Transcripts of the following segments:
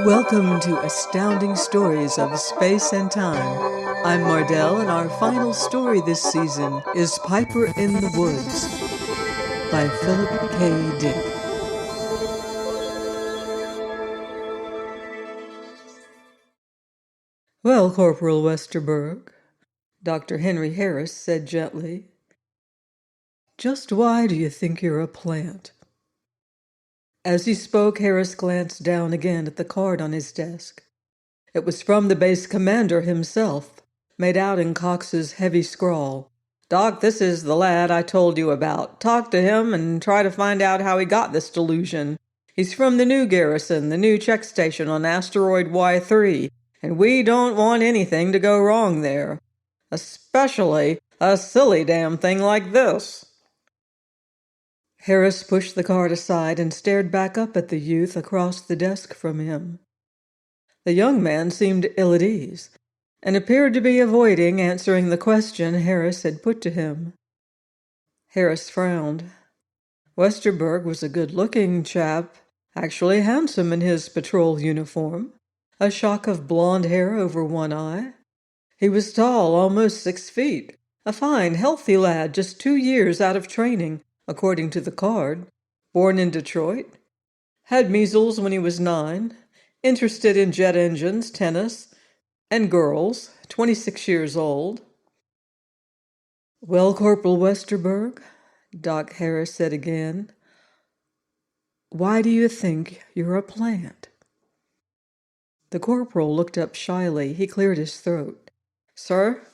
Welcome to Astounding Stories of Space and Time. I'm Mardell, and our final story this season is Piper in the Woods by Philip K. Dick. Well, Corporal Westerberg, Dr. Henry Harris said gently, just why do you think you're a plant? As he spoke, Harris glanced down again at the card on his desk. It was from the base commander himself, made out in Cox's heavy scrawl. Doc, this is the lad I told you about. Talk to him and try to find out how he got this delusion. He's from the new garrison, the new check station on asteroid Y3, and we don't want anything to go wrong there. Especially a silly damn thing like this. Harris pushed the card aside and stared back up at the youth across the desk from him. The young man seemed ill at ease, and appeared to be avoiding answering the question Harris had put to him. Harris frowned. Westerberg was a good-looking chap, actually handsome in his patrol uniform, a shock of blond hair over one eye. He was tall, almost 6 feet, a fine, healthy lad just 2 years out of training, according to the card, born in Detroit, had measles when he was 9, interested in jet engines, tennis, and girls, 26 years old. Well, Corporal Westerberg, Doc Harris said again, why do you think you're a plant? The corporal looked up shyly. He cleared his throat. Sir,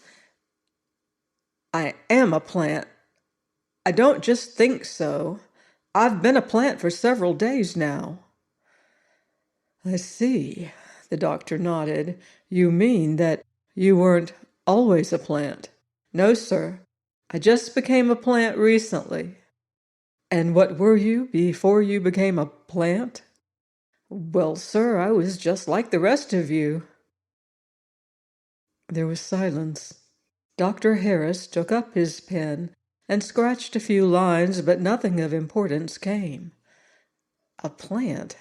I am a plant. I don't just think so. I've been a plant for several days now. I see, the doctor nodded. You mean that you weren't always a plant? No, sir. I just became a plant recently. And what were you before you became a plant? Well, sir, I was just like the rest of you. There was silence. Dr. Harris took up his pen and scratched a few lines, but nothing of importance came. A plant,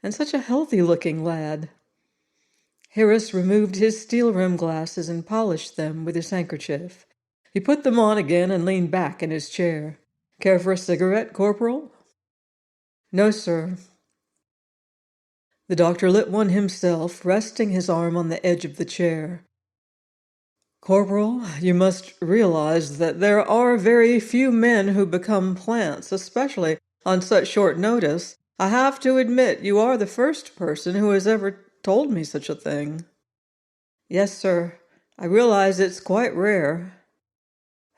and such a healthy-looking lad. Harris removed his steel-rimmed glasses and polished them with his handkerchief. He put them on again and leaned back in his chair. Care for a cigarette, Corporal? No, sir. The doctor lit one himself, resting his arm on the edge of the chair. Corporal, you must realize that there are very few men who become plants, especially on such short notice. I have to admit you are the first person who has ever told me such a thing. Yes, sir. I realize it's quite rare.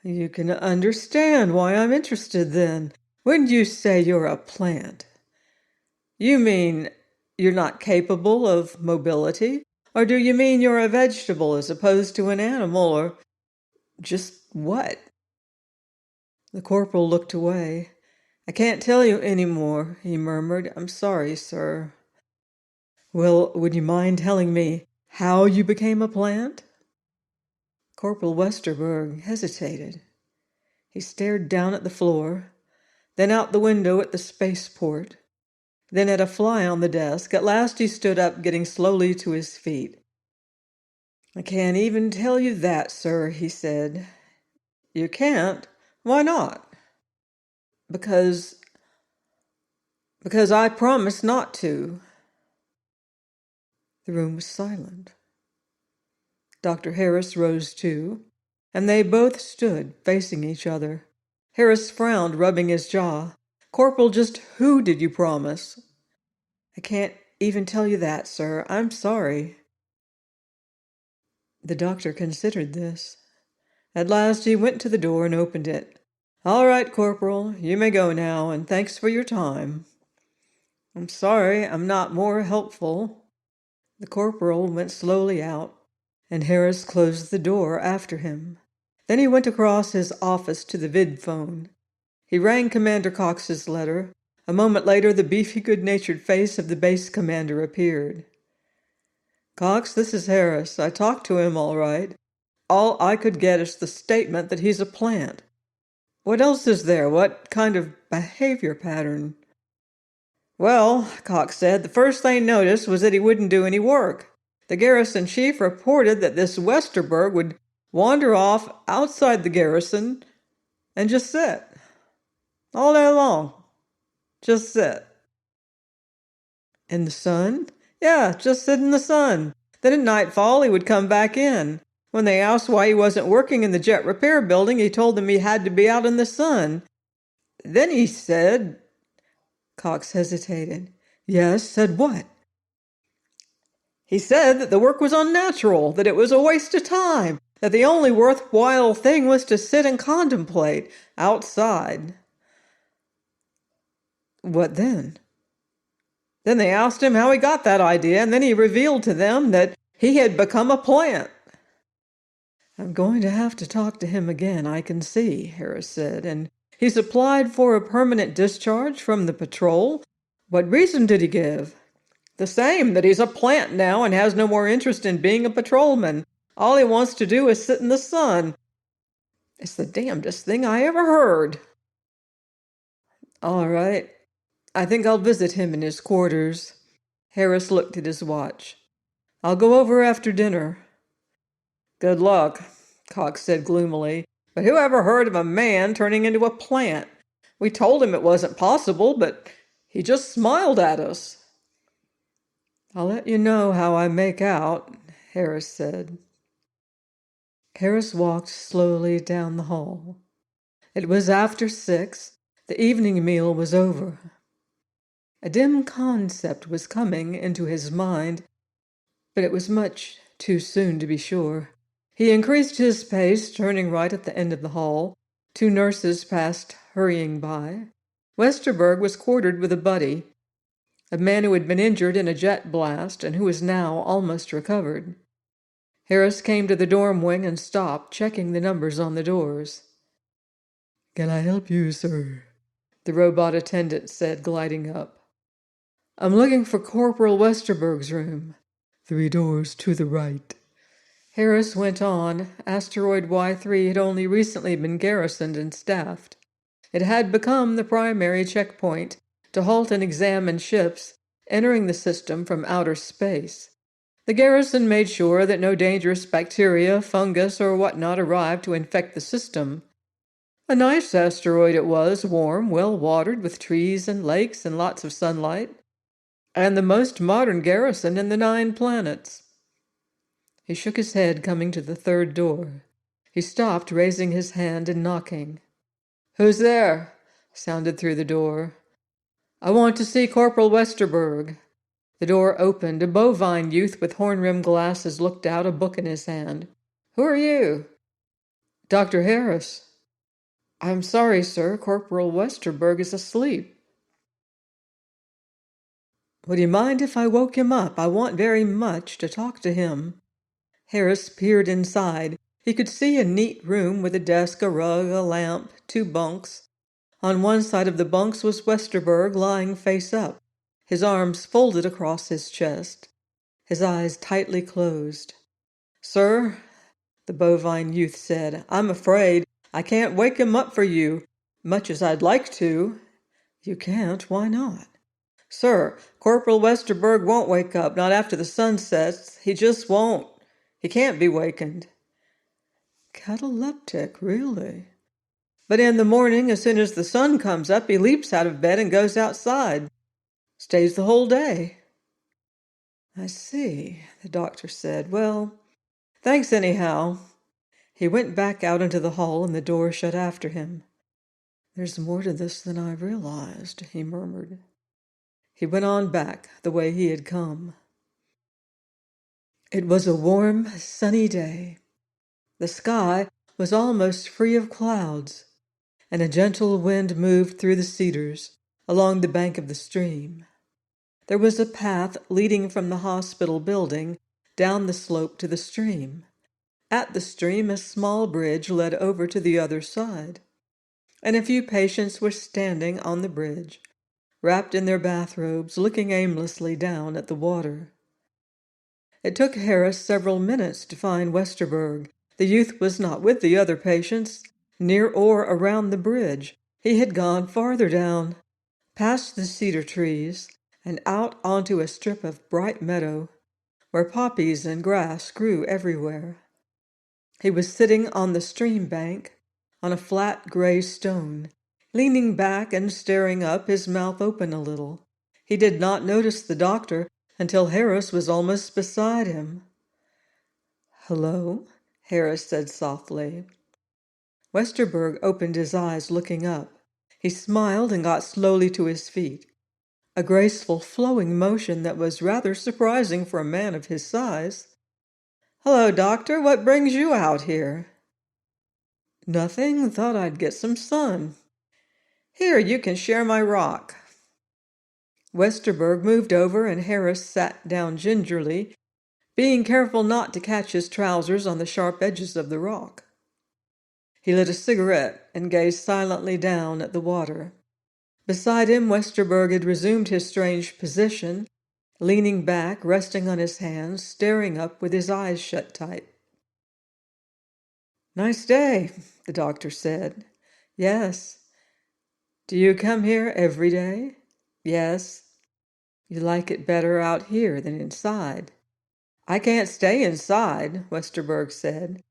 You can understand why I'm interested then. When you say you're a plant, you mean you're not capable of mobility? Or do you mean you're a vegetable as opposed to an animal, or just what? The corporal looked away. I can't tell you any more, he murmured. I'm sorry, sir. Well, would you mind telling me how you became a plant? Corporal Westerberg hesitated. He stared down at the floor, then out the window at the spaceport, then at a fly on the desk. At last he stood up, getting slowly to his feet. I can't even tell you that, sir, he said. You can't? Why not? Because I promised not to. The room was silent. Dr. Harris rose too, and they both stood facing each other. Harris frowned, rubbing his jaw. Corporal, just who did you promise? I can't even tell you that, sir. I'm sorry. The doctor considered this. At last he went to the door and opened it. All right, Corporal, you may go now, and thanks for your time. I'm sorry I'm not more helpful. The corporal went slowly out, and Harris closed the door after him. Then he went across his office to the vidphone. He rang Commander Cox's letter. A moment later, the beefy, good-natured face of the base commander appeared. Cox, this is Harris. I talked to him all right. All I could get is the statement that he's a plant. What else is there? What kind of behavior pattern? Well, Cox said, the first they noticed was that he wouldn't do any work. The garrison chief reported that this Westerberg would wander off outside the garrison and just sit. All day long. Just sit. In the sun? Yeah, just sit in the sun. Then at nightfall he would come back in. When they asked why he wasn't working in the jet repair building, he told them he had to be out in the sun. Then he said... Cox hesitated. Yes, said what? He said that the work was unnatural, that it was a waste of time, that the only worthwhile thing was to sit and contemplate outside. What then? Then they asked him how he got that idea, and then he revealed to them that he had become a plant. I'm going to have to talk to him again, I can see, Harris said, and he's applied for a permanent discharge from the patrol. What reason did he give? The same, that he's a plant now and has no more interest in being a patrolman. All he wants to do is sit in the sun. It's the damnedest thing I ever heard. All right. I think I'll visit him in his quarters. Harris looked at his watch. I'll go over after dinner. Good luck, Cox said gloomily. But who ever heard of a man turning into a plant? We told him it wasn't possible, but he just smiled at us. I'll let you know how I make out, Harris said. Harris walked slowly down the hall. It was after 6. The evening meal was over. A dim concept was coming into his mind, but it was much too soon to be sure. He increased his pace, turning right at the end of the hall. 2 nurses passed hurrying by. Westerberg was quartered with a buddy, a man who had been injured in a jet blast and who was now almost recovered. Harris came to the dorm wing and stopped, checking the numbers on the doors. Can I help you, sir? The robot attendant said, gliding up. I'm looking for Corporal Westerberg's room. 3 doors to the right. Harris went on. Asteroid Y3 had only recently been garrisoned and staffed. It had become the primary checkpoint to halt and examine ships entering the system from outer space. The garrison made sure that no dangerous bacteria, fungus, or whatnot arrived to infect the system. A nice asteroid it was, warm, well-watered, with trees and lakes and lots of sunlight, and the most modern garrison in the 9 planets. He shook his head, coming to the 3rd door. He stopped, raising his hand and knocking. Who's there? Sounded through the door. I want to see Corporal Westerberg. The door opened. A bovine youth with horn-rimmed glasses looked out, a book in his hand. Who are you? Dr. Harris. I'm sorry, sir. Corporal Westerberg is asleep. Would you mind if I woke him up? I want very much to talk to him. Harris peered inside. He could see a neat room with a desk, a rug, a lamp, 2 bunks. On one side of the bunks was Westerberg, lying face up, his arms folded across his chest, his eyes tightly closed. Sir, the bovine youth said, I'm afraid I can't wake him up for you, much as I'd like to. You can't? Why not? Sir, Corporal Westerberg won't wake up, not after the sun sets. He just won't. He can't be wakened. Cataleptic, really? But in the morning, as soon as the sun comes up, he leaps out of bed and goes outside. Stays the whole day. I see, the doctor said. Well, thanks anyhow. He went back out into the hall and the door shut after him. There's more to this than I realized, he murmured. He went on back the way he had come. It was a warm, sunny day. The sky was almost free of clouds, and a gentle wind moved through the cedars along the bank of the stream. There was a path leading from the hospital building down the slope to the stream. At the stream, a small bridge led over to the other side, and a few patients were standing on the bridge, wrapped in their bathrobes, looking aimlessly down at the water. It took Harris several minutes to find Westerberg. The youth was not with the other patients, near or around the bridge. He had gone farther down, past the cedar trees, and out onto a strip of bright meadow where poppies and grass grew everywhere. He was sitting on the stream bank on a flat gray stone, leaning back and staring up, his mouth open a little. He did not notice the doctor until Harris was almost beside him. "Hello," Harris said softly. Westerberg opened his eyes, looking up. He smiled and got slowly to his feet, a graceful, flowing motion that was rather surprising for a man of his size. "Hello, doctor. What brings you out here?" "Nothing. Thought I'd get some sun." "Here, you can share my rock." Westerberg moved over and Harris sat down gingerly, being careful not to catch his trousers on the sharp edges of the rock. He lit a cigarette and gazed silently down at the water. Beside him, Westerberg had resumed his strange position, leaning back, resting on his hands, staring up with his eyes shut tight. "Nice day," the doctor said. "Yes." "Do you come here every day?" "Yes." "You like it better out here than inside?" "I can't stay inside," Westerberg said.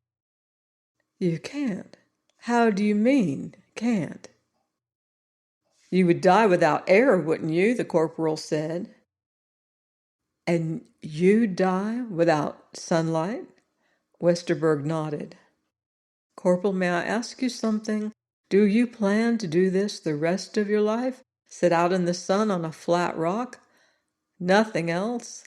"You can't? How do you mean, can't?" "You would die without air, wouldn't you?" the corporal said. "And you'd die without sunlight?" Westerberg nodded. "Corporal, may I ask you something? Do you plan to do this the rest of your life? Sit out in the sun on a flat rock? Nothing else?"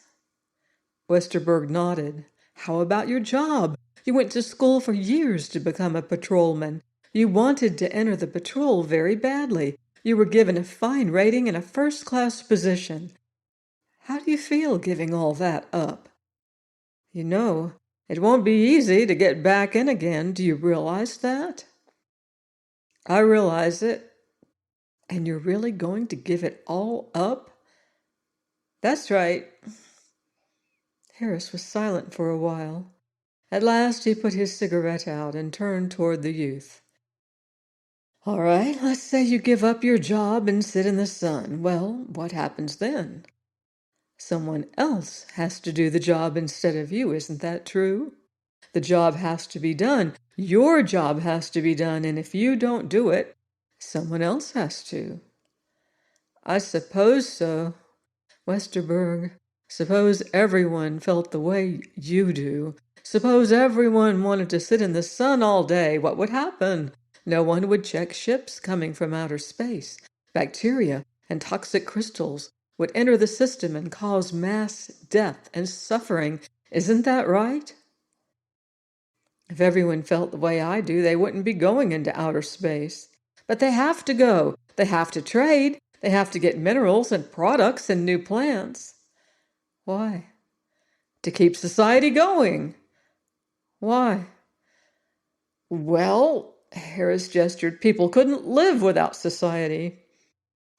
Westerberg nodded. "How about your job? You went to school for years to become a patrolman. You wanted to enter the patrol very badly. You were given a fine rating and a first-class position. How do you feel giving all that up? You know, it won't be easy to get back in again. Do you realize that?" "I realize it." "And you're really going to give it all up?" "That's right." Harris was silent for a while. At last he put his cigarette out and turned toward the youth. "All right, let's say you give up your job and sit in the sun. Well, what happens then? Someone else has to do the job instead of you, isn't that true? The job has to be done. Your job has to be done, and if you don't do it, someone else has to." "I suppose so." "Westerberg, suppose everyone felt the way you do. Suppose everyone wanted to sit in the sun all day. What would happen? No one would check ships coming from outer space. Bacteria and toxic crystals would enter the system and cause mass death and suffering. Isn't that right?" "If everyone felt the way I do, they wouldn't be going into outer space." "But they have to go. They have to trade. They have to get minerals and products and new plants." "Why?" "To keep society going." "Why?" "Well," Harris gestured, "people couldn't live without society."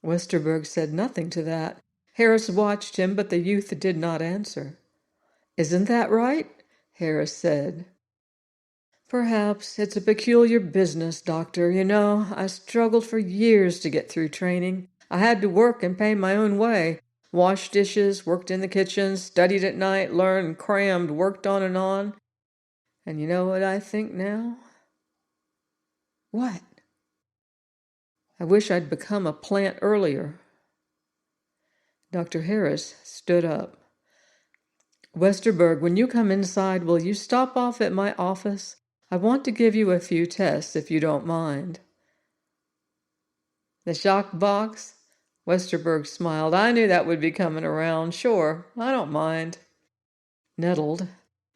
Westerberg said nothing to that. Harris watched him, but the youth did not answer. "Isn't that right?" Harris said. "Perhaps. It's a peculiar business, doctor. You know, I struggled for years to get through training. I had to work and pay my own way. Washed dishes, worked in the kitchen, studied at night, learned, crammed, worked on and on. And you know what I think now?" "What?" "I wish I'd become a plant earlier." Dr. Harris stood up. "Westerberg, when you come inside, will you stop off at my office? I want to give you a few tests, if you don't mind." "The shock box?" Westerberg smiled. "I knew that would be coming around. Sure, I don't mind." Nettled,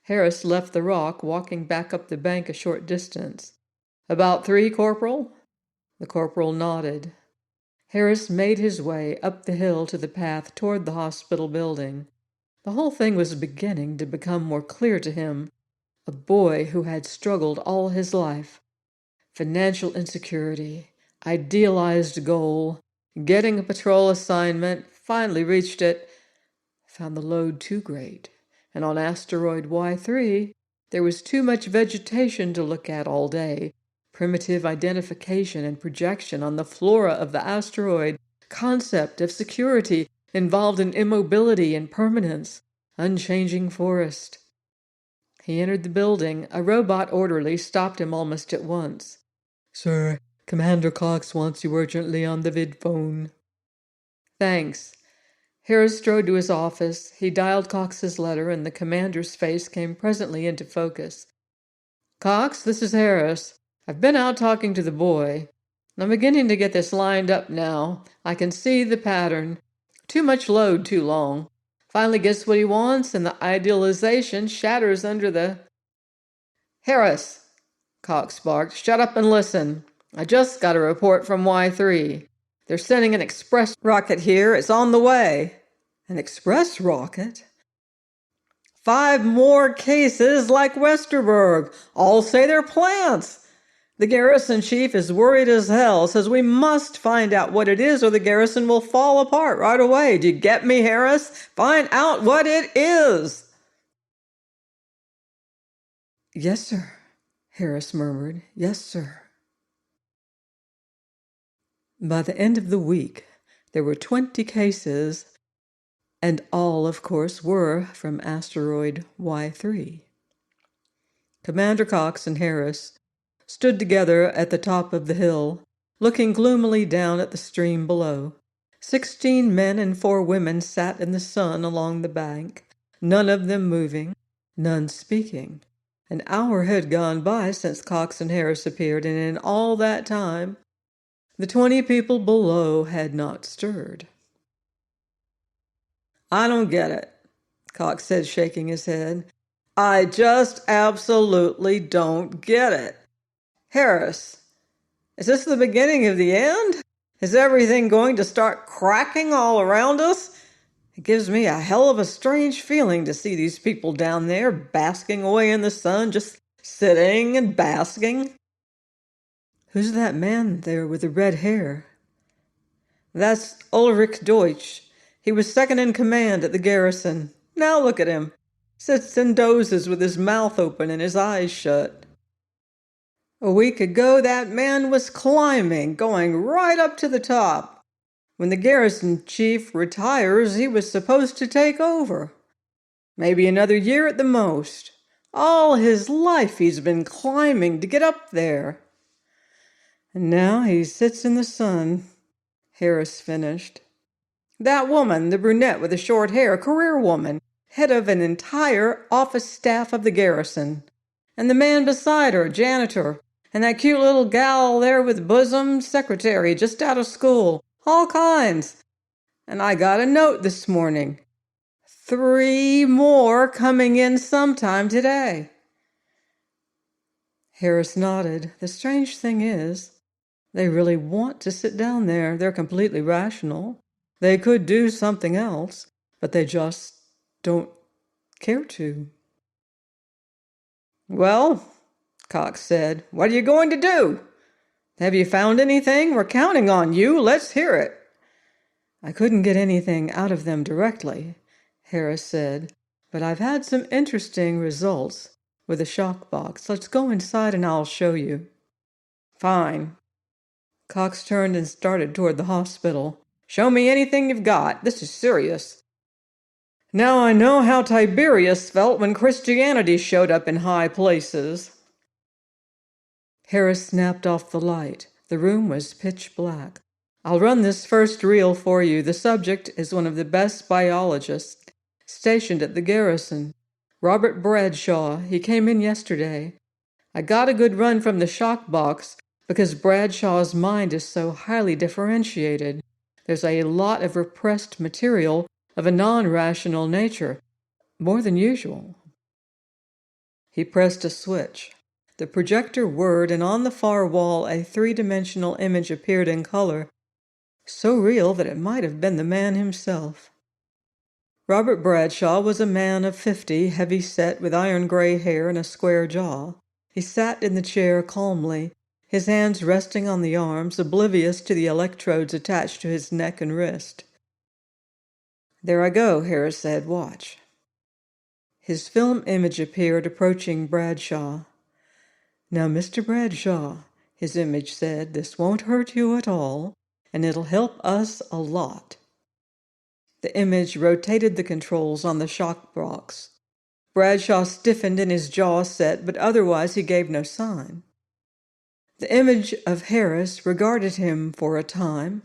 Harris left the rock, walking back up the bank a short distance. "About 3, Corporal?" The corporal nodded. Harris made his way up the hill to the path toward the hospital building. The whole thing was beginning to become more clear to him. A boy who had struggled all his life. Financial insecurity, idealized goal, getting a patrol assignment, finally reached it, found the load too great, and on asteroid Y3, there was too much vegetation to look at all day. Primitive identification and projection on the flora of the asteroid concept of security involved in immobility and permanence, unchanging forest. He entered the building. A robot orderly stopped him almost at once. "Sir, Commander Cox wants you urgently on the vidphone." "Thanks." Harris strode to his office. He dialed Cox's letter, and the commander's face came presently into focus. "Cox, this is Harris. I've been out talking to the boy. I'm beginning to get this lined up now. I can see the pattern. Too much load too long. Finally gets what he wants, and the idealization shatters under the—" "Harris," Cox barked, "shut up and listen. I just got a report from Y3. They're sending an express rocket here. It's on the way." "An express rocket?" "5 more cases like Westerberg. All say they're plants. The garrison chief is worried as hell, says we must find out what it is or the garrison will fall apart right away. Do you get me, Harris? Find out what it is." "Yes, sir," Harris murmured. "Yes, sir." By the end of the week, there were 20 cases, and all, of course, were from asteroid Y3. Commander Cox and Harris stood together at the top of the hill, looking gloomily down at the stream below. 16 men and 4 women sat in the sun along the bank, none of them moving, none speaking. An hour had gone by since Cox and Harris appeared, and in all that time, the 20 people below had not stirred. "I don't get it," Cox said, shaking his head. "I just absolutely don't get it. Harris, is this the beginning of the end? Is everything going to start cracking all around us? It gives me a hell of a strange feeling to see these people down there basking away in the sun, just sitting and basking." "Who's that man there with the red hair?" "That's Ulrich Deutsch. He was second in command at the garrison. Now look at him. Sits and dozes with his mouth open and his eyes shut. A week ago, that man was climbing, going right up to the top. When the garrison chief retires, he was supposed to take over. Maybe another year at the most. All his life he's been climbing to get up there. And now he sits in the sun," Harris finished. "That woman, the brunette with the short hair, career woman, head of an entire office staff of the garrison. And the man beside her, janitor. And that cute little gal there with bosom, secretary, just out of school. All kinds. And I got a note this morning. 3 more coming in sometime today." Harris nodded. "The strange thing is, they really want to sit down there. They're completely rational. They could do something else, but they just don't care to." "Well," Cox said, "what are you going to do? Have you found anything? We're counting on you. Let's hear it." "I couldn't get anything out of them directly," Harris said, "but I've had some interesting results with the shock box. Let's go inside and I'll show you." "Fine." Cox turned and started toward the hospital. "Show me anything you've got. This is serious. Now I know how Tiberius felt when Christianity showed up in high places." Harris snapped off the light. The room was pitch black. "I'll run this first reel for you. The subject is one of the best biologists stationed at the garrison, Robert Bradshaw. He came in yesterday. I got a good run from the shock box because Bradshaw's mind is so highly differentiated. There's a lot of repressed material of a non-rational nature, more than usual." He pressed a switch. The projector whirred, and on the far wall a 3-dimensional image appeared in color, so real that it might have been the man himself. Robert Bradshaw was a man of 50, heavy-set, with iron-gray hair and a square jaw. He sat in the chair calmly, his hands resting on the arms, oblivious to the electrodes attached to his neck and wrist. "There I go," Harris said. "Watch." His film image appeared, approaching Bradshaw. "Now, Mr. Bradshaw," his image said, "this won't hurt you at all. and it'll help us a lot." The image rotated the controls on the shock box. Bradshaw stiffened and his jaw set, but otherwise he gave no sign. The image of Harris regarded him for a time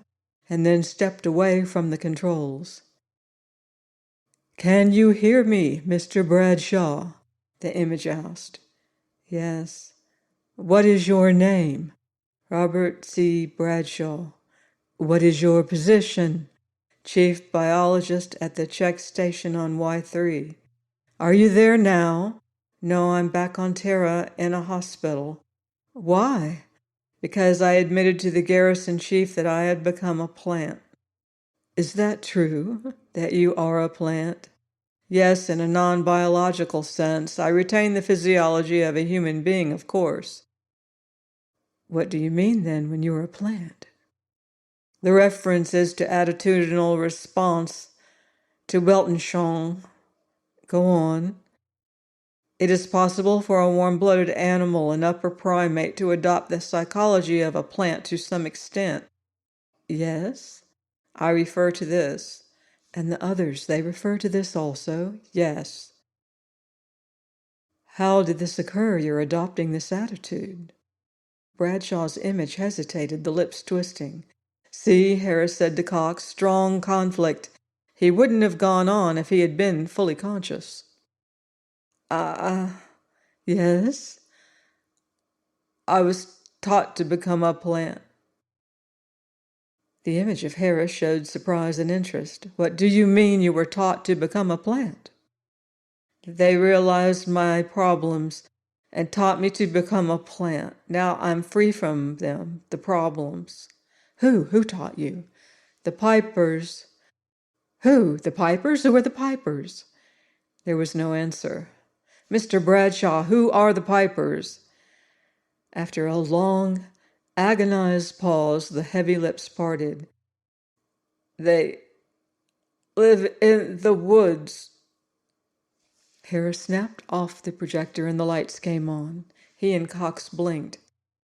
and then stepped away from the controls. "Can you hear me, Mr. Bradshaw?" the image asked. "Yes." "What is your name?" "Robert C. Bradshaw." "What is your position?" "Chief biologist at the check station on Y3. "Are you there now?" "No, I'm back on Terra in a hospital." "Why?" "Because I admitted to the garrison chief that I had become a plant." "Is that true, that you are a plant?" "Yes, in a non-biological sense. I retain the physiology of a human being, of course." "What do you mean, then, when you're a plant?" "The reference is to attitudinal response, to Weltanschauung." "Go on." "It is possible for a warm-blooded animal, an upper primate, to adopt the psychology of a plant to some extent." "Yes." "I refer to this." "And the others, they refer to this also?" "Yes." "How did this occur, your adopting this attitude?" Bradshaw's image hesitated, the lips twisting. "See," Harris said to Cox, "strong conflict. He wouldn't have gone on if he had been fully conscious." Yes?" "I was taught to become a plant." The image of Harris showed surprise and interest. "What do you mean you were taught to become a plant?" "They realized my problems and taught me to become a plant. Now I'm free from them, the problems." Who taught you?" "The Pipers." "Who? The Pipers? Who are the Pipers?" There was no answer. "Mr. Bradshaw, who are the Pipers?" After a long, agonized pause, the heavy lips parted. "They live in the woods." Harris snapped off the projector and the lights came on. He and Cox blinked.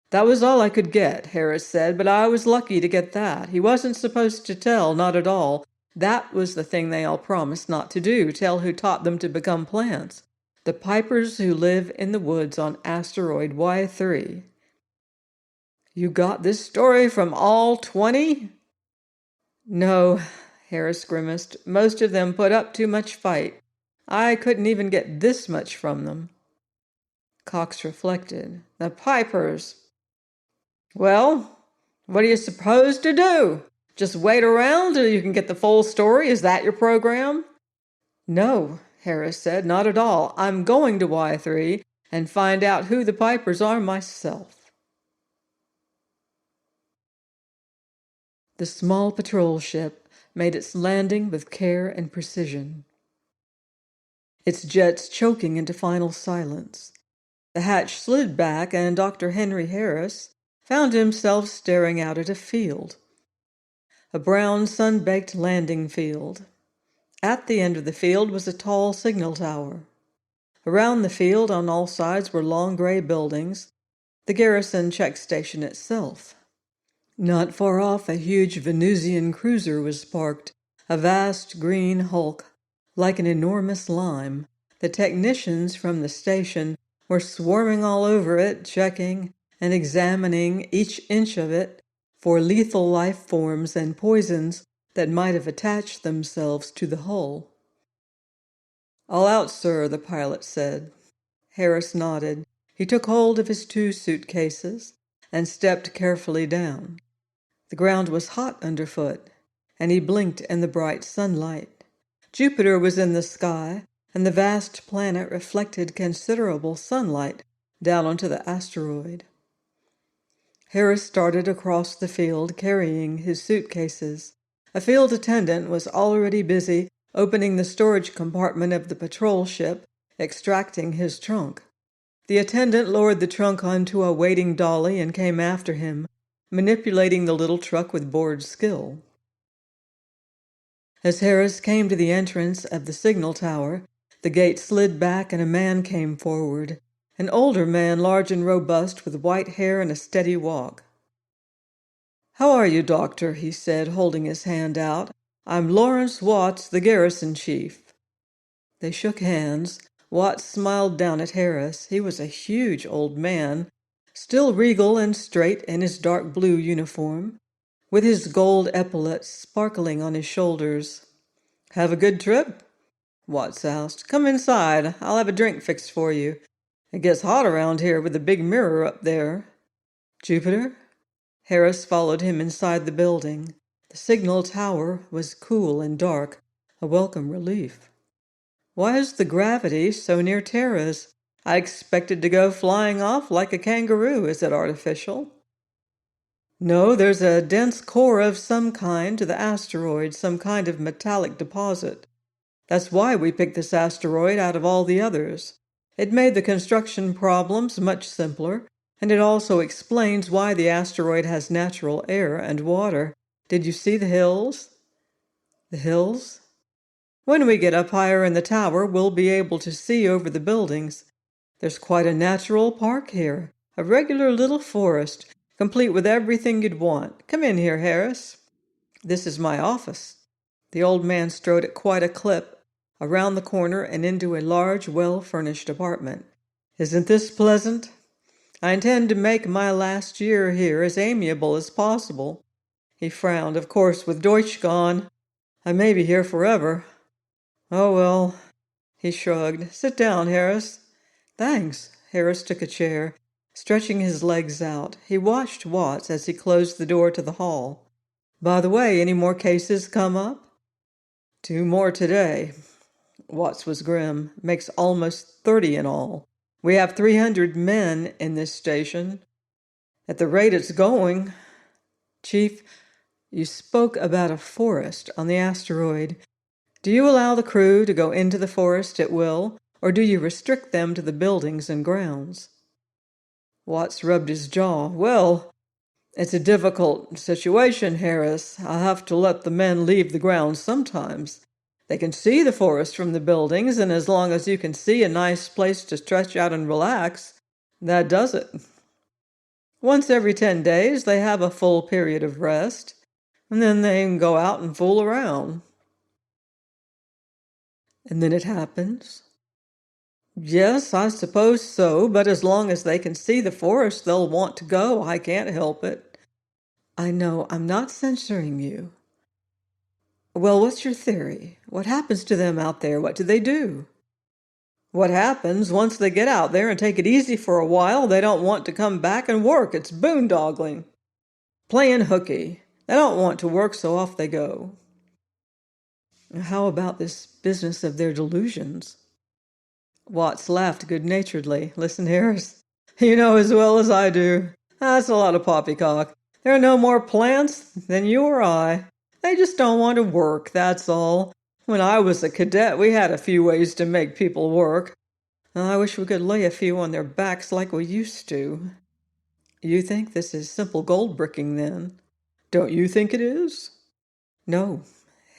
"That was all I could get," Harris said, "but I was lucky to get that. He wasn't supposed to tell, not at all. That was the thing they all promised not to do, tell who taught them to become plants. The Pipers who live in the woods on asteroid Y3. "You got this story from all 20? "No," Harris grimaced. "Most of them put up too much fight. I couldn't even get this much from them." Cox reflected. "The Pipers. Well, what are you supposed to do? Just wait around till you can get the full story? Is that your program?" "No," Harris said, "not at all. I'm going to Y3 and find out who the Pipers are myself." The small patrol ship made its landing with care and precision, its jets choking into final silence. The hatch slid back, and Dr. Henry Harris found himself staring out at a field. A brown, sun-baked landing field. At the end of the field was a tall signal tower. Around the field on all sides were long gray buildings, the garrison check station itself. Not far off, a huge Venusian cruiser was parked, a vast green hulk, like an enormous lime. The technicians from the station were swarming all over it, checking and examining each inch of it for lethal life forms and poisons that might have attached themselves to the hull. "All out, sir," the pilot said. Harris nodded. He took hold of his 2 suitcases and stepped carefully down. The ground was hot underfoot, and he blinked in the bright sunlight. Jupiter was in the sky, and the vast planet reflected considerable sunlight down onto the asteroid. Harris started across the field carrying his suitcases. A field attendant was already busy opening the storage compartment of the patrol ship, extracting his trunk. The attendant lowered the trunk onto a waiting dolly and came after him, manipulating the little truck with bored skill. As Harris came to the entrance of the signal tower, the gate slid back and a man came forward, an older man, large and robust, with white hair and a steady walk. "How are you, Doctor?" he said, holding his hand out. "I'm Lawrence Watts, the garrison chief." They shook hands. Watts smiled down at Harris. He was a huge old man, still regal and straight in his dark blue uniform, with his gold epaulets sparkling on his shoulders. "Have a good trip?" Watts asked. "Come inside. I'll have a drink fixed for you. It gets hot around here with the big mirror up there." "Jupiter?" Harris followed him inside the building. The signal tower was cool and dark, a welcome relief. "Why is the gravity so near Terra's? I expected to go flying off like a kangaroo. Is it artificial?" "No, there's a dense core of some kind to the asteroid, some kind of metallic deposit. That's why we picked this asteroid out of all the others. It made the construction problems much simpler, and it also explains why the asteroid has natural air and water. Did you see the hills?" "The hills?" "When we get up higher in the tower, we'll be able to see over the buildings. There's quite a natural park here, a regular little forest, complete with everything you'd want. Come in here, Harris. This is my office." The old man strode at quite a clip around the corner and into a large, well-furnished apartment. "Isn't this pleasant? I intend to make my last year here as amiable as possible." He frowned. "Of course, with Deutsch gone, I may be here forever. Oh, well." He shrugged. "Sit down, Harris." "Thanks." Harris took a chair, stretching his legs out. He watched Watts as he closed the door to the hall. "By the way, any more cases come up?" "2 more today." Watts was grim. "Makes almost 30 in all. We have 300 men in this station. At the rate it's going." "Chief, you spoke about a forest on the asteroid. Do you allow the crew to go into the forest at will, or do you restrict them to the buildings and grounds?" Watts rubbed his jaw. "Well, it's a difficult situation, Harris. I have to let the men leave the grounds sometimes. They can see the forest from the buildings, and as long as you can see a nice place to stretch out and relax, that does it. Once every 10 days, they have a full period of rest, and then they can go out and fool around." "And then it happens?" "Yes, I suppose so, but as long as they can see the forest, they'll want to go. I can't help it." "I know, I'm not censuring you." "Well, what's your theory? What happens to them out there? What do they do?" "What happens once they get out there and take it easy for a while, they don't want to come back and work. It's boondoggling. Playing hooky. They don't want to work, so off they go." "How about this business of their delusions?" Watts laughed good-naturedly. "Listen, Harris, you know as well as I do. That's a lot of poppycock. There are no more plants than you or I. They just don't want to work, that's all. When I was a cadet, we had a few ways to make people work. I wish we could lay a few on their backs like we used to." "You think this is simple gold bricking, then?" "Don't you think it is?" "No,"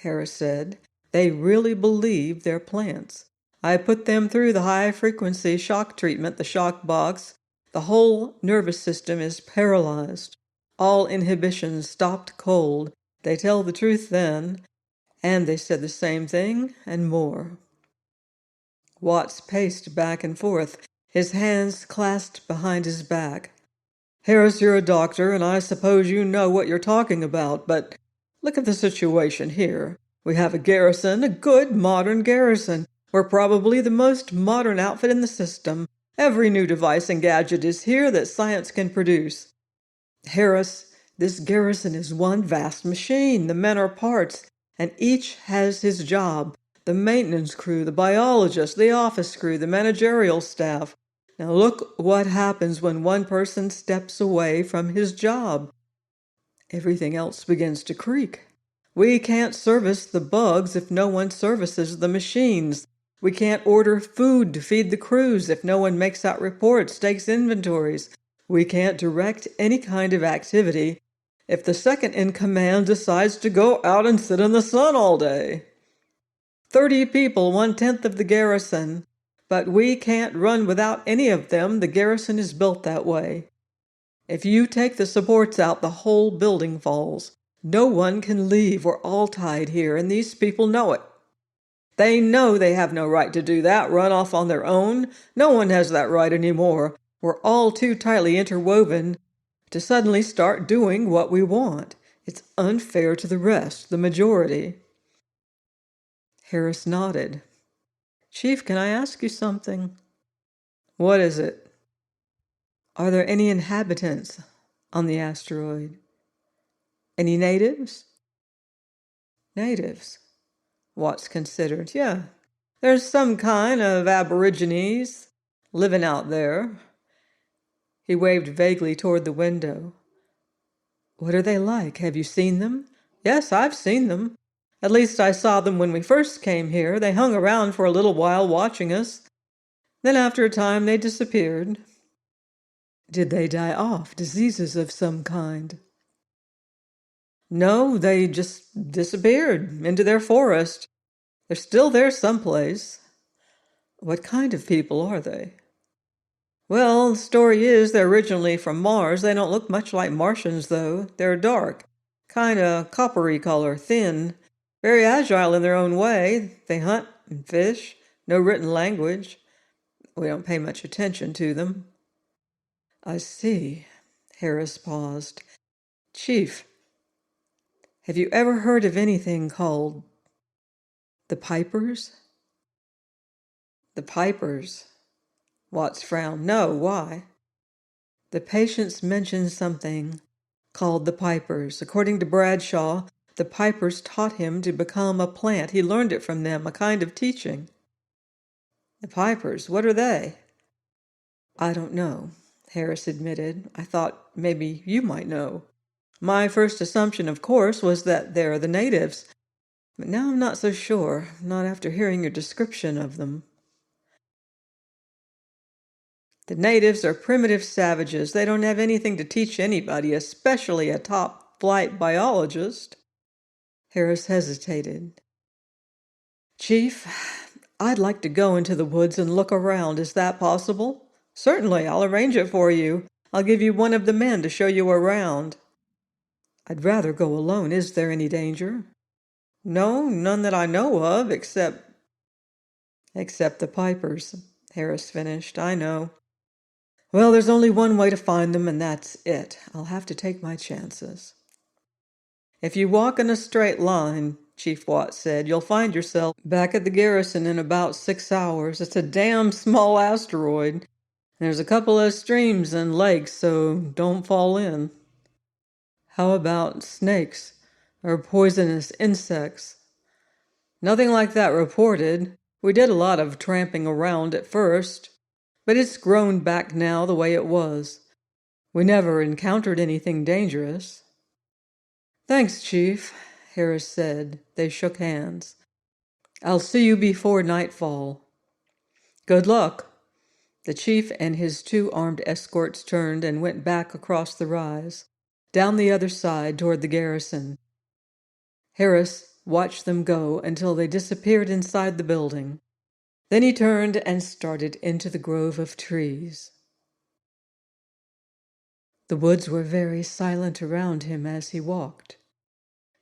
Harris said. "They really believe they're plants. I put them through the high-frequency shock treatment, the shock box. The whole nervous system is paralyzed. All inhibitions stopped cold. They tell the truth then. And they said the same thing and more." Watts paced back and forth, his hands clasped behind his back. "Harris, you're a doctor, and I suppose you know what you're talking about, but look at the situation here. We have a garrison, a good modern garrison. We're probably the most modern outfit in the system. Every new device and gadget is here that science can produce. Harris, this garrison is one vast machine. The men are parts, and each has his job. The maintenance crew, the biologist, the office crew, the managerial staff. Now look what happens when one person steps away from his job. Everything else begins to creak. We can't service the bugs if no one services the machines. We can't order food to feed the crews if no one makes out reports, takes inventories. We can't direct any kind of activity if the second in command decides to go out and sit in the sun all day. 30 people, 1/10 of the garrison. But we can't run without any of them. The garrison is built that way. If you take the supports out, the whole building falls. No one can leave. We're all tied here, and these people know it. They know they have no right to do that, run off on their own. No one has that right anymore. We're all too tightly interwoven to suddenly start doing what we want. It's unfair to the rest, the majority. Harris nodded. Chief, can I ask you something? What is it? Are there any inhabitants on the asteroid? Any natives? Natives, Watts considered. Yeah, there's some kind of aborigines living out there. He waved vaguely toward the window. What are they like? Have you seen them? Yes, I've seen them. At least I saw them when we first came here. They hung around for a little while watching us. Then after a time they disappeared. Did they die off? Diseases of some kind? No, they just disappeared into their forest. They're still there someplace. What kind of people are they? Well, the story is they're originally from Mars. They don't look much like Martians, though. They're dark, kind of coppery color, thin, very agile in their own way. They hunt and fish, no written language. We don't pay much attention to them. I see. Harris paused. Chief, have you ever heard of anything called the Pipers? The Pipers? Watts frowned. No, why? The patients mentioned something called the Pipers. According to Bradshaw, the Pipers taught him to become a plant. He learned it from them, a kind of teaching. The Pipers, what are they? I don't know, Harris admitted. I thought maybe you might know. My first assumption, of course, was that they're the natives, but now I'm not so sure, not after hearing your description of them. The natives are primitive savages. They don't have anything to teach anybody, especially a top-flight biologist. Harris hesitated. Chief, I'd like to go into the woods and look around. Is that possible? Certainly, I'll arrange it for you. I'll give you one of the men to show you around. I'd rather go alone. Is there any danger? No, none that I know of, except the Pipers, Harris finished. I know. Well, there's only one way to find them, and that's it. I'll have to take my chances. If you walk in a straight line, Chief Watts said, you'll find yourself back at the garrison in about 6 hours. It's a damn small asteroid. There's a couple of streams and lakes, so don't fall in. How about snakes or poisonous insects? Nothing like that reported. We did a lot of tramping around at first, but it's grown back now the way it was. We never encountered anything dangerous. Thanks, Chief, Harris said. They shook hands. I'll see you before nightfall. Good luck. The chief and his 2 armed escorts turned and went back across the rise, down the other side toward the garrison. Harris watched them go until they disappeared inside the building. Then he turned and started into the grove of trees. The woods were very silent around him as he walked.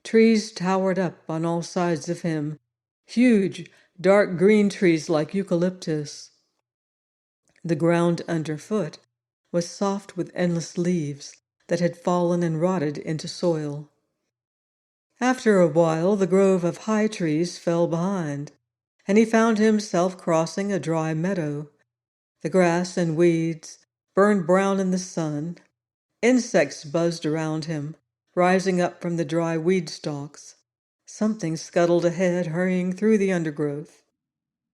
Trees towered up on all sides of him, huge, dark green trees like eucalyptus. The ground underfoot was soft with endless leaves that had fallen and rotted into soil. After a while, the grove of high trees fell behind, and he found himself crossing a dry meadow. The grass and weeds burned brown in the sun. Insects buzzed around him, rising up from the dry weed stalks. Something scuttled ahead, hurrying through the undergrowth.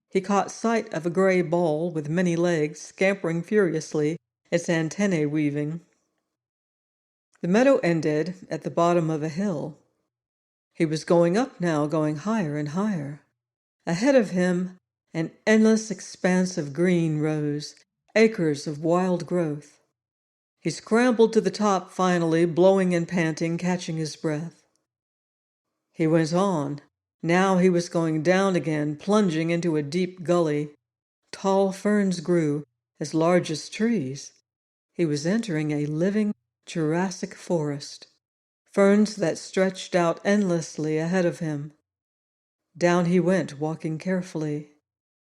He caught sight of a gray ball with many legs, scampering furiously, its antennae weaving. The meadow ended at the bottom of a hill. He was going up now, going higher and higher. Ahead of him, an endless expanse of green rose, acres of wild growth. He scrambled to the top finally, blowing and panting, catching his breath. He went on. Now he was going down again, plunging into a deep gully. Tall ferns grew, as large as trees. He was entering a living Jurassic forest, ferns that stretched out endlessly ahead of him. Down he went, walking carefully.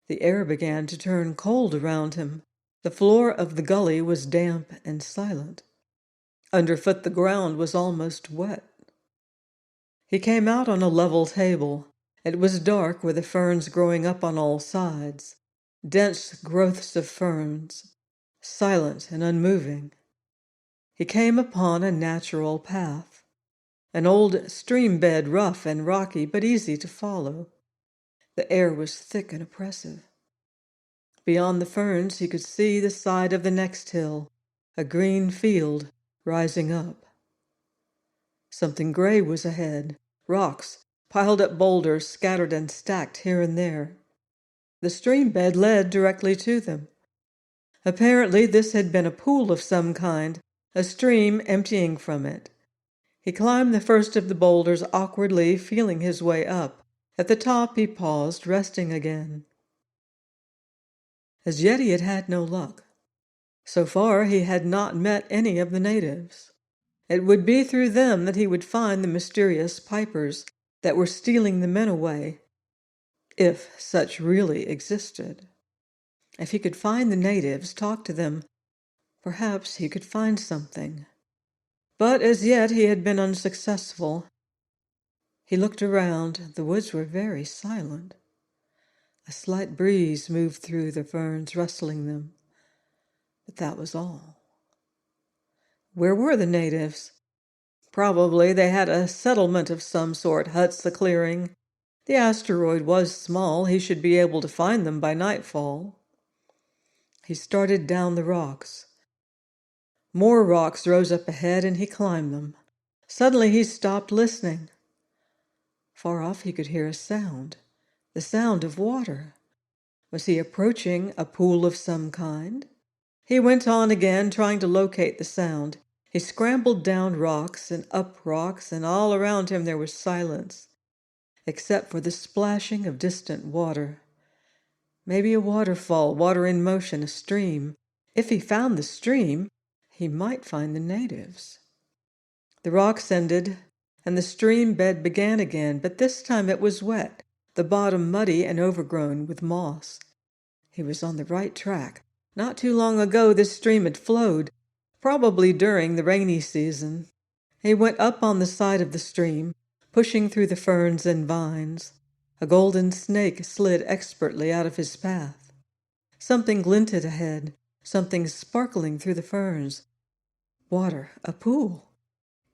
The air began to turn cold around him. The floor of the gully was damp and silent. Underfoot the ground was almost wet. He came out on a level table. It was dark with the ferns growing up on all sides, dense growths of ferns, silent and unmoving. He came upon a natural path, an old stream bed, rough and rocky but easy to follow. The air was thick and oppressive. Beyond the ferns he could see the side of the next hill, a green field rising up. Something gray was ahead, rocks, piled up boulders scattered and stacked here and there. The stream bed led directly to them. Apparently this had been a pool of some kind, a stream emptying from it. He climbed the first of the boulders awkwardly, feeling his way up. At the top he paused, resting again. As yet he had had no luck. So far he had not met any of the natives. It would be through them that he would find the mysterious pipers that were stealing the men away, if such really existed. If he could find the natives, talk to them, perhaps he could find something. But as yet he had been unsuccessful. He looked around. The woods were very silent. A slight breeze moved through the ferns, rustling them. But that was all. Where were the natives? Probably they had a settlement of some sort, huts, a clearing. The asteroid was small. He should be able to find them by nightfall. He started down the rocks. More rocks rose up ahead, and he climbed them. Suddenly he stopped, listening. Far off he could hear a sound, the sound of water. Was he approaching a pool of some kind? He went on again, trying to locate the sound. He scrambled down rocks and up rocks, and all around him there was silence, except for the splashing of distant water. Maybe a waterfall, water in motion, a stream. If he found the stream, he might find the natives. The rocks ended, and the stream bed began again, but this time it was wet, the bottom muddy and overgrown with moss. He was on the right track. Not too long ago this stream had flowed, probably during the rainy season. He went up on the side of the stream, pushing through the ferns and vines. A golden snake slid expertly out of his path. Something glinted ahead, something sparkling through the ferns. Water, a pool.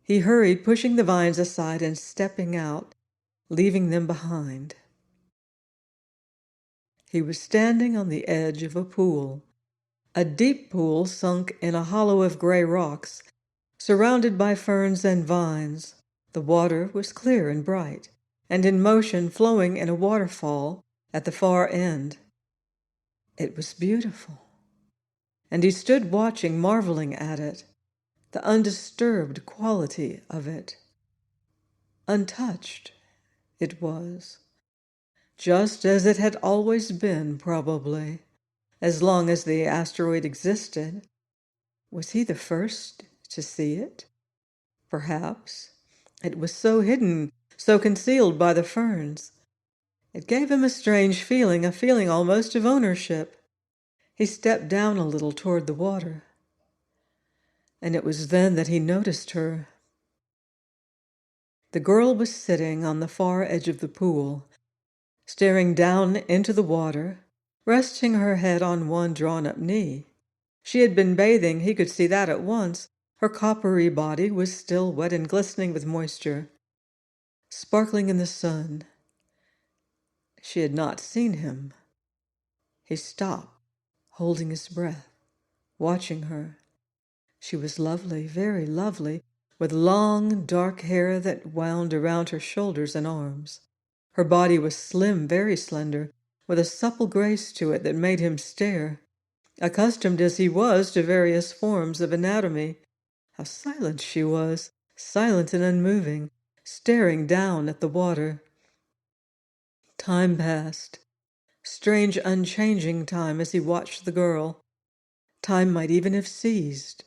He hurried, pushing the vines aside and stepping out, leaving them behind. He was standing on the edge of a pool, a deep pool sunk in a hollow of gray rocks, surrounded by ferns and vines. The water was clear and bright, and in motion, flowing in a waterfall at the far end. It was beautiful, and he stood watching, marveling at it, the undisturbed quality of it. Untouched, it was, just as it had always been, probably, as long as the asteroid existed. Was he the first to see it? Perhaps. It was so hidden, so concealed by the ferns. It gave him a strange feeling, a feeling almost of ownership. He stepped down a little toward the water, and it was then that he noticed her. The girl was sitting on the far edge of the pool, staring down into the water, resting her head on one drawn-up knee. She had been bathing, he could see that at once. Her coppery body was still wet and glistening with moisture, sparkling in the sun. She had not seen him. He stopped, holding his breath, watching her. She was lovely, very lovely, with long, dark hair that wound around her shoulders and arms. Her body was slim, very slender, with a supple grace to it that made him stare. Accustomed as he was to various forms of anatomy, how silent she was, silent and unmoving, staring down at the water. Time passed, strange, unchanging time, as he watched the girl. Time might even have seized.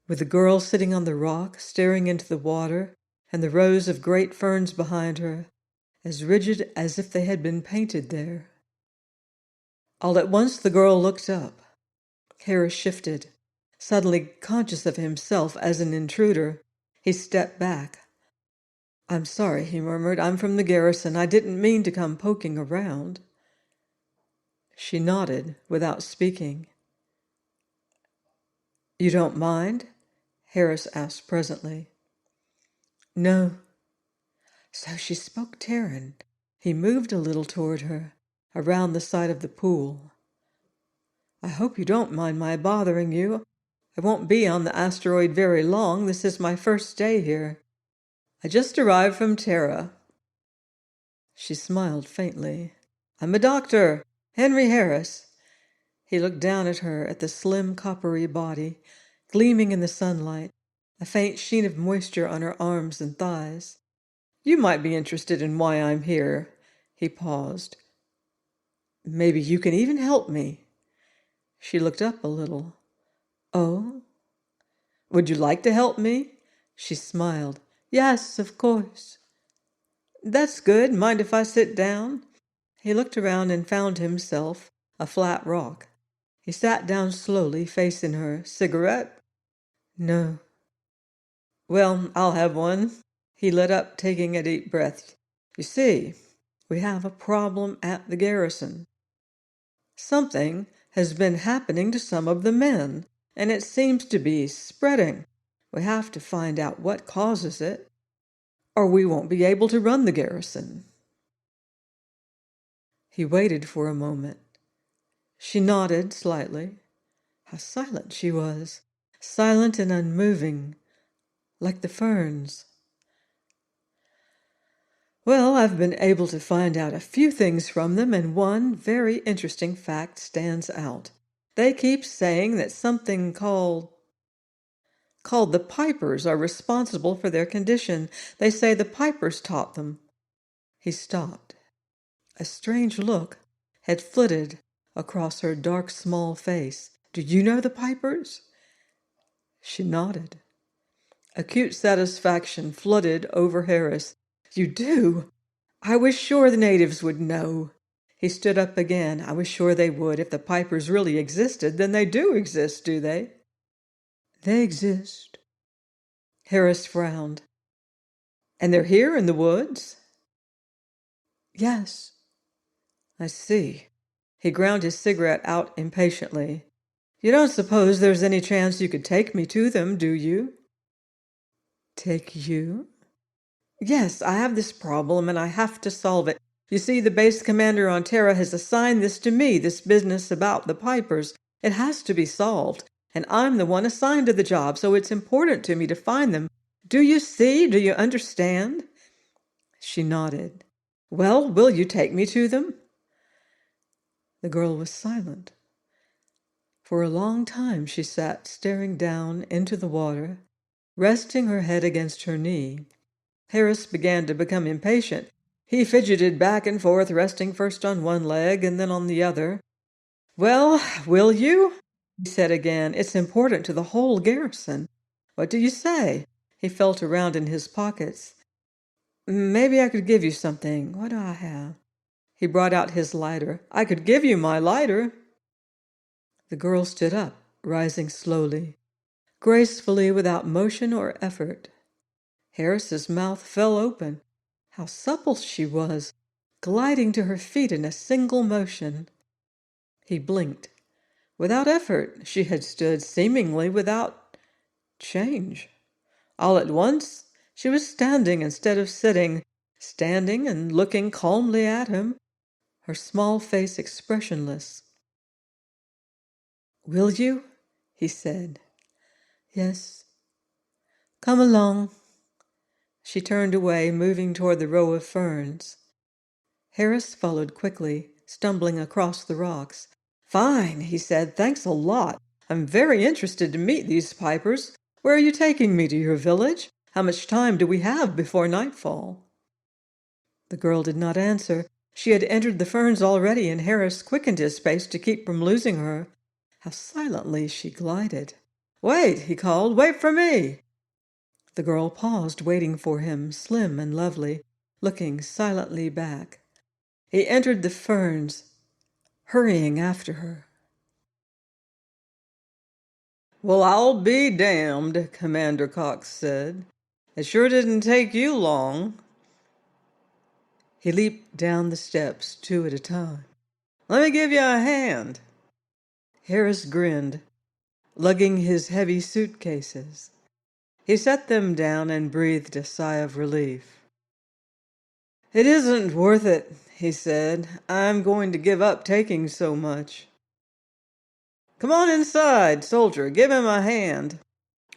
with the girl sitting on the rock, staring into the water, and the rows of great ferns behind her, as rigid as if they had been painted there. All at once the girl looked up. Harris shifted. Suddenly conscious of himself as an intruder, he stepped back. "I'm sorry," he murmured. "I'm from the garrison. I didn't mean to come poking around." She nodded without speaking. "You don't mind?" Harris asked presently. "No." So she spoke Terran. He moved a little toward her, around the side of the pool. "I hope you don't mind my bothering you. I won't be on the asteroid very long. This is my first day here. I just arrived from Terra." She smiled faintly. "I'm a doctor, Henry Harris." He looked down at her, at the slim coppery body, gleaming in the sunlight, a faint sheen of moisture on her arms and thighs. "You might be interested in why I'm here." He paused. "Maybe you can even help me." She looked up a little. "Oh? Would you like to help me?" She smiled. "Yes, of course." "That's good. Mind if I sit down?" He looked around and found himself a flat rock. He sat down slowly, facing her. "Cigarette?" "No." "Well, I'll have one." He lit up, taking a deep breath. "You see, we have a problem at the garrison. Something has been happening to some of the men, and it seems to be spreading. We have to find out what causes it, or we won't be able to run the garrison." He waited for a moment. She nodded slightly. How silent she was, silent and unmoving, like the ferns. "Well, I've been able to find out a few things from them, and one very interesting fact stands out. They keep saying that something called the Pipers are responsible for their condition. They say the Pipers taught them." He stopped. A strange look had flitted across her dark, small face. "Do you know the Pipers?" She nodded. Acute satisfaction flooded over Harris. "You do? I was sure the natives would know." He stood up again. "I was sure they would. If the Pipers really existed, then they do exist, do they?" "They exist." Harris frowned. "And they're here in the woods?" "Yes." "I see." He ground his cigarette out impatiently. "You don't suppose there's any chance you could take me to them, do you?" "Take you?" "Yes, I have this problem and I have to solve it. You see, the base commander on Terra has assigned this to me, this business about the Pipers. It has to be solved, and I'm the one assigned to the job, so it's important to me to find them. Do you see? Do you understand?" She nodded. "Well, will you take me to them?" The girl was silent. For a long time she sat staring down into the water, resting her head against her knee. Harris began to become impatient. He fidgeted back and forth, resting first on one leg and then on the other. "Well, will you?" he said again. "It's important to the whole garrison. What do you say?" He felt around in his pockets. "Maybe I could give you something. What do I have?" He brought out his lighter. "I could give you my lighter." The girl stood up, rising slowly, gracefully, without motion or effort. Harris's mouth fell open. How supple she was, gliding to her feet in a single motion. He blinked. Without effort, she had stood, seemingly without change. All at once, she was standing instead of sitting, standing and looking calmly at him, her small face expressionless. "Will you?" he said. "Yes." "Come along." She turned away, moving toward the row of ferns. Harris followed quickly, stumbling across the rocks. "Fine," he said. "Thanks a lot. I'm very interested to meet these Pipers. Where are you taking me, to your village? How much time do we have before nightfall?" The girl did not answer. She had entered the ferns already, and Harris quickened his pace to keep from losing her. How silently she glided. "Wait," he called. "Wait for me." The girl paused, waiting for him, slim and lovely, looking silently back. He entered the ferns, hurrying after her. "Well, I'll be damned," Commander Cox said. "It sure didn't take you long." He leaped down the steps, two at a time. "Let me give you a hand." Harris grinned, lugging his heavy suitcases. He set them down and breathed a sigh of relief. "It isn't worth it," he said. "I'm going to give up taking so much." "Come on inside, soldier. Give him a hand."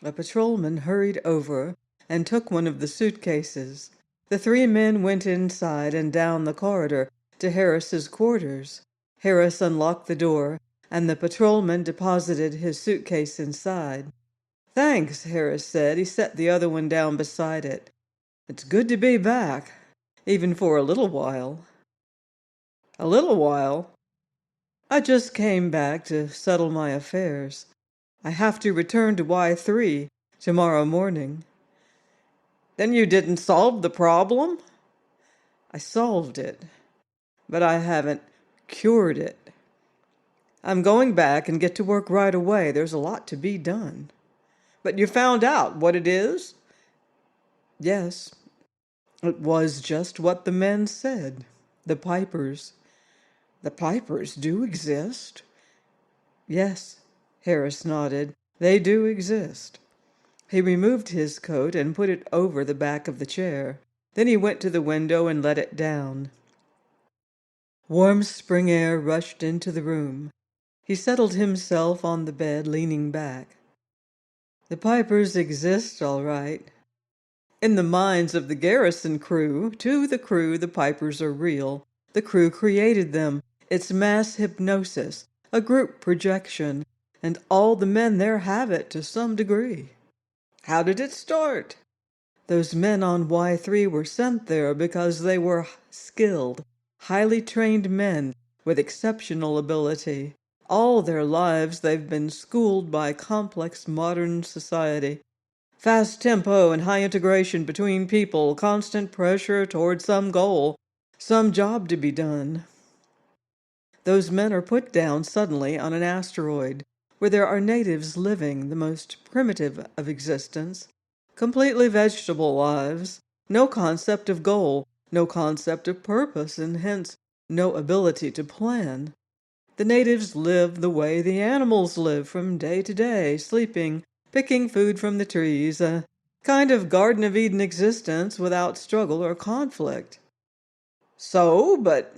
A patrolman hurried over and took one of the suitcases. The three men went inside and down the corridor to Harris's quarters. Harris unlocked the door, and the patrolman deposited his suitcase inside. "Thanks," Harris said. He set the other one down beside it. "It's good to be back, even for a little while." "A little while?" "I just came back to settle my affairs. I have to return to Y3 tomorrow morning." "Then you didn't solve the problem?" "I solved it, but I haven't cured it. I'm going back and get to work right away. There's a lot to be done." "But you found out what it is?" "Yes, it was just what the men said. The Pipers." "The Pipers do exist?" "Yes," Harris nodded. "They do exist." He removed his coat and put it over the back of the chair. Then he went to the window and let it down. Warm spring air rushed into the room. He settled himself on the bed, leaning back. "The Pipers exist, all right. In the minds of the Garrison crew, to the crew, the Pipers are real. The crew created them. It's mass hypnosis, a group projection, and all the men there have it to some degree." "How did it start?" "Those men on Y3 were sent there because they were skilled, highly trained men with exceptional ability. All their lives they've been schooled by complex modern society. Fast tempo and high integration between people, constant pressure toward some goal, some job to be done. Those men are put down suddenly on an asteroid where there are natives living the most primitive of existence, completely vegetable lives, no concept of goal, no concept of purpose, and hence no ability to plan. The natives live the way the animals live from day to day, sleeping, picking food from the trees, a kind of Garden of Eden existence without struggle or conflict." "So, but—"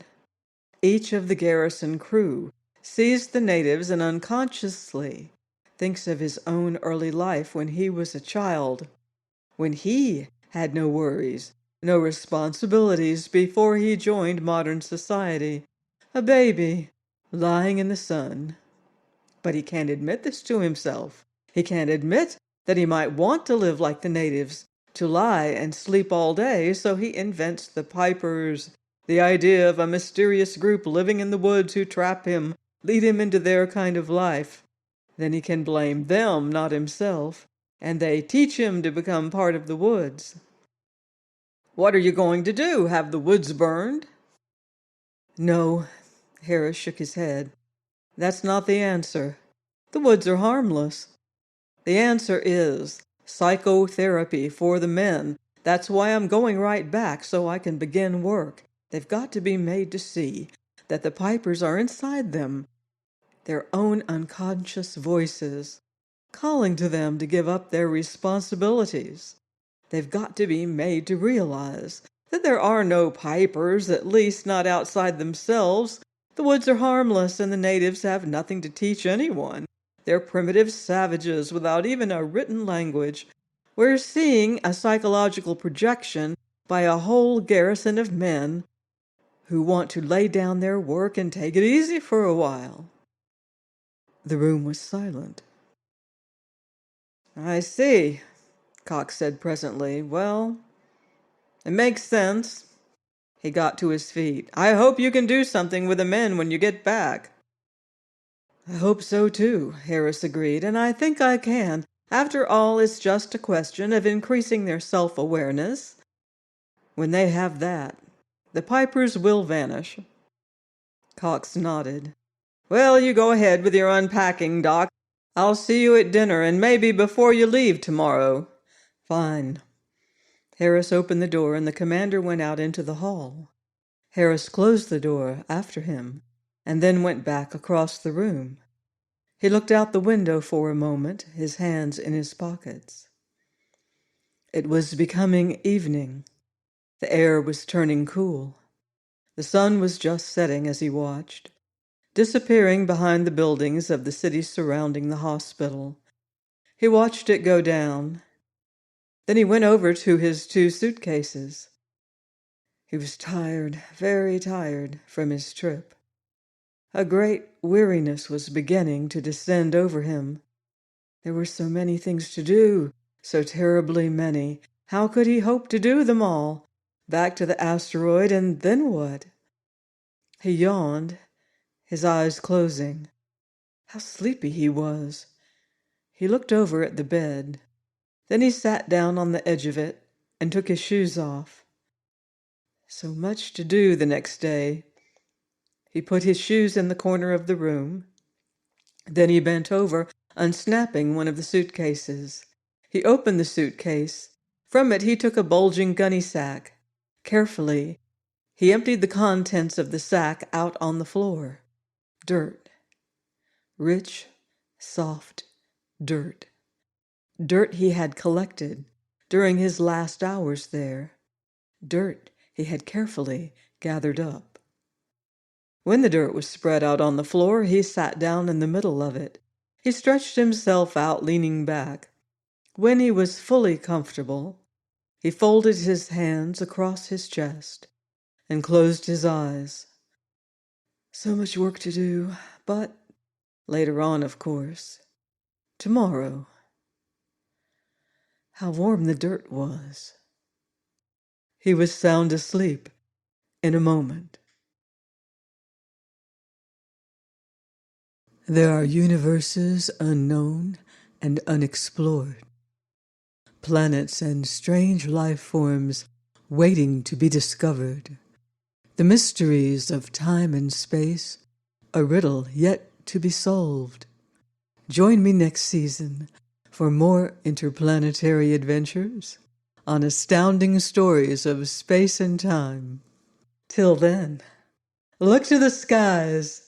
"Each of the Garrison crew sees the natives and unconsciously thinks of his own early life when he was a child, when he had no worries, no responsibilities before he joined modern society. A baby, lying in the sun. But he can't admit this to himself. He can't admit that he might want to live like the natives, to lie and sleep all day, so he invents the Pipers, the idea of a mysterious group living in the woods who trap him, lead him into their kind of life. Then he can blame them, not himself, and they teach him to become part of the woods." "What are you going to do? Have the woods burned?" "No," Harris shook his head. "That's not the answer. The woods are harmless. The answer is psychotherapy for the men. That's why I'm going right back, so I can begin work. They've got to be made to see that the Pipers are inside them, their own unconscious voices, calling to them to give up their responsibilities. They've got to be made to realize that there are no Pipers, at least not outside themselves. The woods are harmless, and the natives have nothing to teach anyone. They're primitive savages without even a written language. We're seeing a psychological projection by a whole garrison of men who want to lay down their work and take it easy for a while." The room was silent. "I see," Cox said presently. "Well, it makes sense." He got to his feet. "I hope you can do something with the men when you get back." I hope so too, Harris agreed, and I think I can. After all, it's just a question of increasing their self-awareness. When they have that, the Pipers will vanish. Cox nodded. Well, you go ahead with your unpacking, Doc. I'll see you at dinner and maybe before you leave tomorrow. Fine. Harris opened the door and the commander went out into the hall. Harris closed the door after him and then went back across the room. He looked out the window for a moment, his hands in his pockets. It was becoming evening. The air was turning cool. The sun was just setting as he watched, disappearing behind the buildings of the city surrounding the hospital. He watched it go down. Then he went over to his 2 suitcases. He was tired, very tired, from his trip. A great weariness was beginning to descend over him. There were so many things to do, so terribly many. How could he hope to do them all? Back to the asteroid, and then what? He yawned, his eyes closing. How sleepy he was. He looked over at the bed. Then he sat down on the edge of it and took his shoes off. So much to do the next day. He put his shoes in the corner of the room. Then he bent over, unsnapping one of the suitcases. He opened the suitcase. From it he took a bulging gunny sack. Carefully, he emptied the contents of the sack out on the floor. Dirt. Rich, soft dirt. Dirt he had collected during his last hours there. Dirt he had carefully gathered up. When the dirt was spread out on the floor, he sat down in the middle of it. He stretched himself out, leaning back. When he was fully comfortable, he folded his hands across his chest and closed his eyes. So much work to do, but later on, of course. Tomorrow. How warm the dirt was. He was sound asleep in a moment. There are universes unknown and unexplored, planets and strange life forms waiting to be discovered. The mysteries of time and space, a riddle yet to be solved. Join me next season for more interplanetary adventures on astounding stories of space and time. Till then, look to the skies